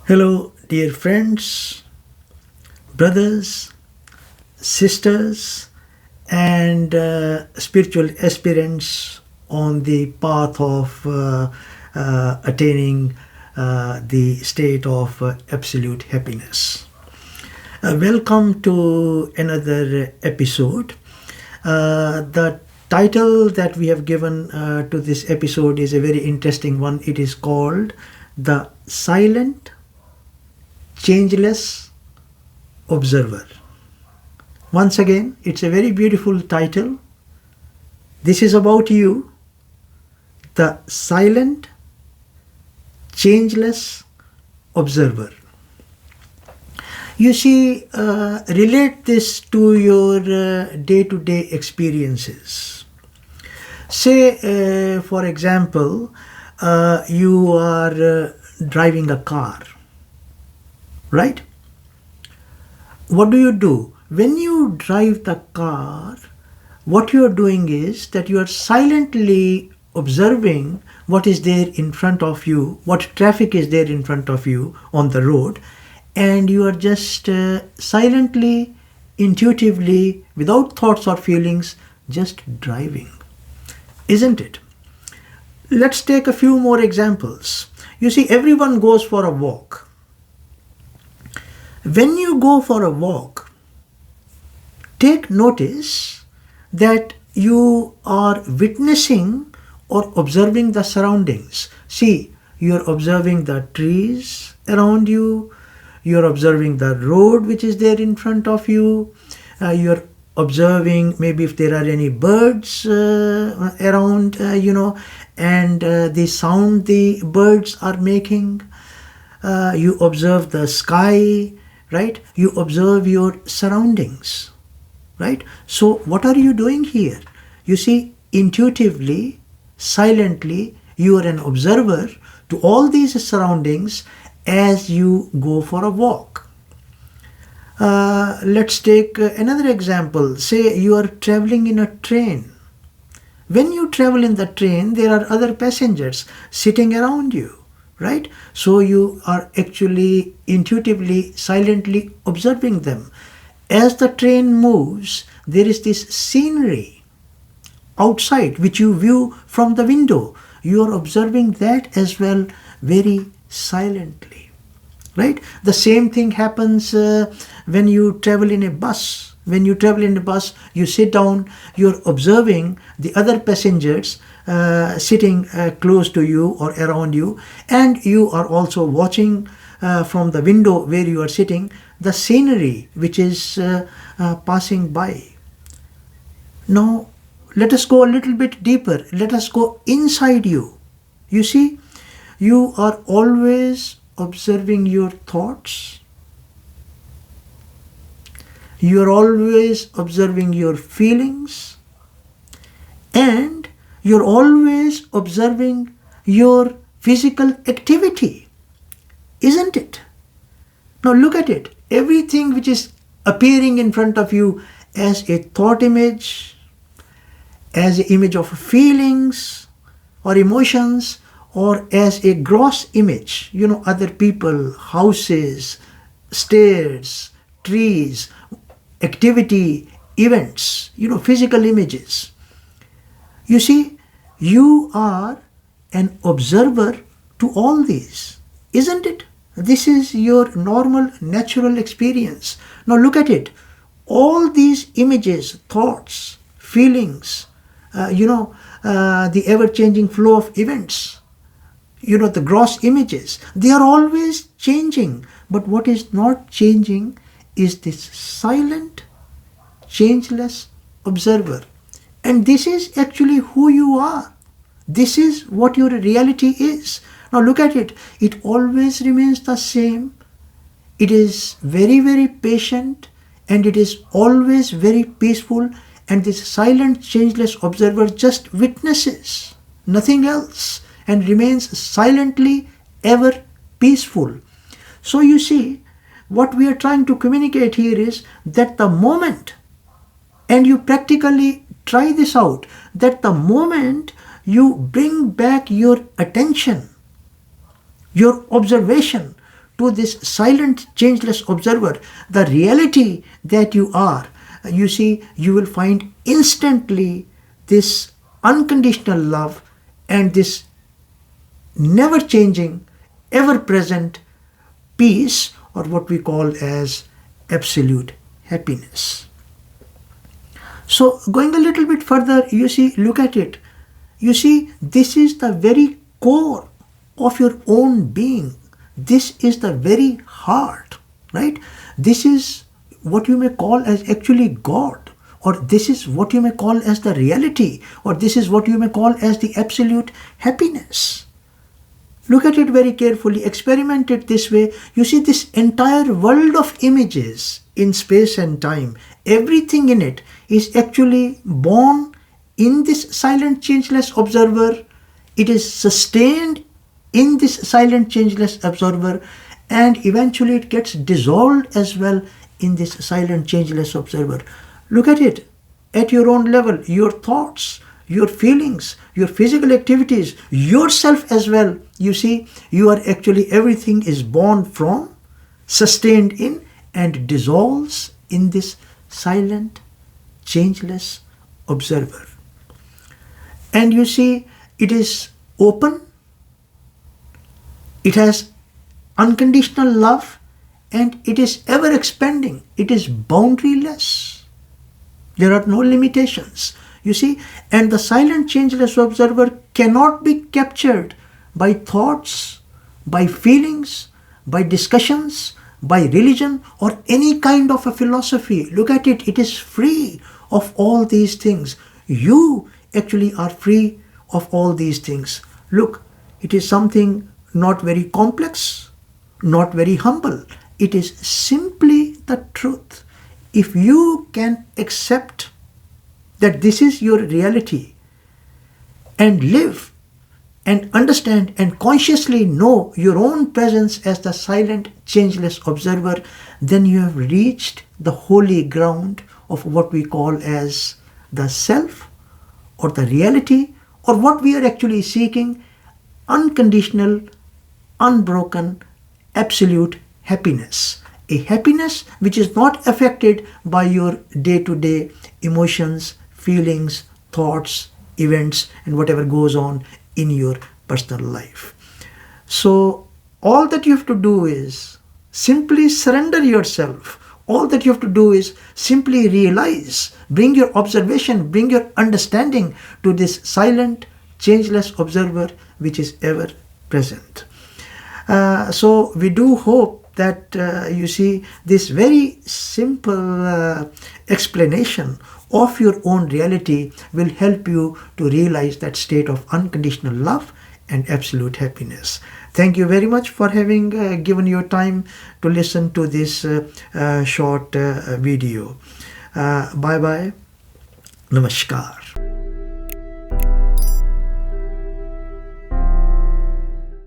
Hello, dear friends, brothers, sisters, and spiritual aspirants on the path of attaining the state of absolute happiness. Welcome to another episode. The title that we have given to this episode is a very interesting one. It is called The Silent Changeless Observer. Once again, it's a very beautiful title. This is about you, the silent, changeless observer. You see, relate this to your day-to-day experiences. Say, for example, you are driving a car. Right? What do? When you drive the car, what you are doing is that you are silently observing what is there in front of you, what traffic is there in front of you on the road, and you are just silently, intuitively, without thoughts or feelings, just driving. Isn't it? Let's take a few more examples. You see, everyone goes for a walk. When you go for a walk, take notice that you are witnessing or observing the surroundings. See, you are observing the trees around you, you are observing the road which is there in front of you, you are observing maybe if there are any birds around, and the sound the birds are making. You observe the sky, right? You observe your surroundings, right? So what are you doing here? You see, intuitively, silently, you are an observer to all these surroundings as you go for a walk. Let's take another example. Say you are traveling in a train. When you travel in the train, there are other passengers sitting around you. Right? So you are actually intuitively, silently observing them. As the train moves, there is this scenery outside which you view from the window. You are observing that as well, very silently. Right? The same thing happens when you travel in a bus. When you travel in a bus, you sit down, you're observing the other passengers sitting close to you or around you, and you are also watching from the window where you are sitting the scenery which is passing by. Now, let us go a little bit deeper. Let us go inside you. You see, you are always observing your thoughts. You are always observing your feelings, and you're always observing your physical activity, isn't it? Now look at it. Everything which is appearing in front of you as a thought image, as an image of feelings or emotions, or as a gross image, other people, houses, stairs, trees, activity, events, physical images. You see, you are an observer to all these, isn't it? This is your normal, natural experience. Now look at it. All these images, thoughts, feelings, the ever-changing flow of events, the gross images, they are always changing. But what is not changing is this silent, changeless observer. And this is actually who you are. This is what your reality is. Now look at it. It always remains the same. It is very, very patient, and it is always very peaceful. And this silent, changeless observer just witnesses nothing else and remains silently ever peaceful. So you see, what we are trying to communicate here is that the moment, and you practically try this out, that the moment you bring back your attention, your observation to this silent, changeless observer, the reality that you are, you see, you will find instantly this unconditional love and this never changing, ever present peace, or what we call as absolute happiness. So, going a little bit further, you see, look at it. You see, this is the very core of your own being. This is the very heart, right? This is what you may call as actually God, or this is what you may call as the reality, or this is what you may call as the absolute happiness. Look at it very carefully, experiment it this way. You see, this entire world of images in space and time, everything in it is actually born in this silent, changeless observer. It is sustained in this silent, changeless observer, and eventually it gets dissolved as well in this silent, changeless observer. Look at it at your own level, your thoughts, your feelings, your physical activities, yourself as well. You see, you are actually, everything is born from, sustained in, and dissolves in this silent, changeless observer. And you see, it is open, it has unconditional love, and it is ever expanding. It is boundaryless. There are no limitations. You see, and the silent, changeless observer cannot be captured by thoughts, by feelings, by discussions, by religion, or any kind of a philosophy. Look at it, it is free of all these things. You actually are free of all these things. Look, it is something not very complex, not very humble. It is simply the truth. If you can accept that this is your reality and live and understand and consciously know your own presence as the silent, changeless observer, then you have reached the holy ground of what we call as the self, or the reality, or what we are actually seeking, unconditional, unbroken, absolute happiness. A happiness which is not affected by your day-to-day emotions, feelings, thoughts, events, and whatever goes on in your personal life. So all that you have to do is simply surrender yourself. All that you have to do is simply realize, bring your observation, bring your understanding to this silent, changeless observer which is ever present. So we do hope that you see, this very simple explanation of your own reality will help you to realize that state of unconditional love and absolute happiness. Thank you very much for having given your time to listen to this short video. Bye bye. Namaskar.